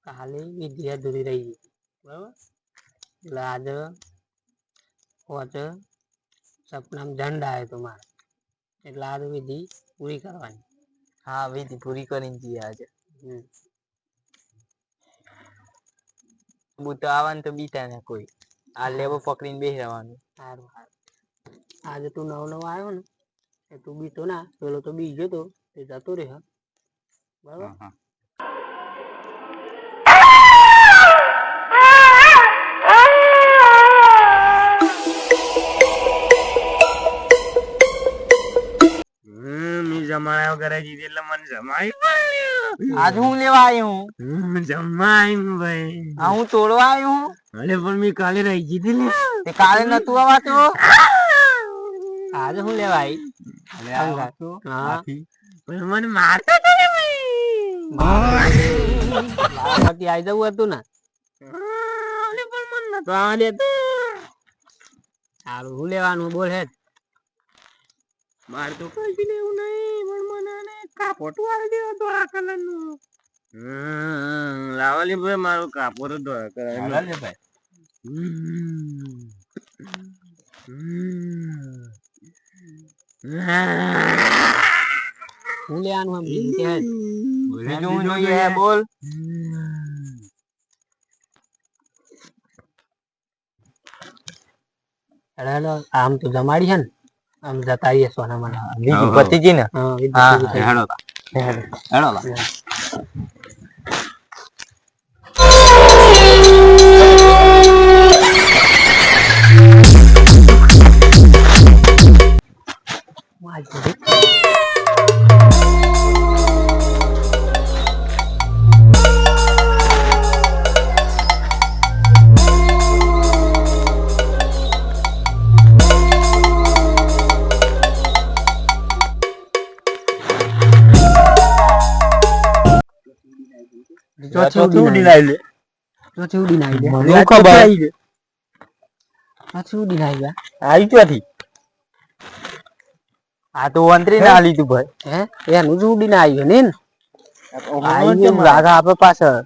કાલે વિધિ અધૂરી રહી ગઈ બરાબર એટલે આજે હોચ સપનામાં ઝંડ આવ્યો તો મારે એટલે આજે વિધિ પૂરી કરવાની. હા વિધિ પૂરી કરીને જઈએ આજે. બુતો આવવાનું તો બીતા ને કોઈ આ લેવો પકડીને બેસી રહેવાનું. સારું સારું આજે તું નવો નવો આવ્યો ને એ તું બીતો ના પેલો તો બીજો તો તે જતો રહે બરાબર. જમાયો કરે કીધી એટલે મને જમાઈ આજ હું લેવા આવ્યો હું જમાઈ ભાઈ આ હું તોડવા આવ્યો હું. અરે પણ મેં કાલે રહી ગઈ ને તે કાલે નતું આવાતું આજે હું લેવા આવી હા પણ મને મારતા કરે મારામાંથી આવી જવું હતું ને અરે પણ મને નતો આવવા દેતું. સારું હું લેવાનું બોલ હેડ. મારે તો કઈ લેવું નહીં પણ મને કાપોટ વાળી દેવો તો આ કલર નું લાવાલી ભાઈ મારું કાપોટ ધોળા કરાય ભાઈ. હું લેવાનું બીજું બીજું જોઈએ બોલ. આમ તો જમાડી છે ને આમ જતા રહીએ સોના મને બીજું પતિજી ને હા હેડો આ તો અંતરી ના લીધું ભાઈ હે એનું જ ઉડીને આવ્યું ને લાગા આપડે પાછળ.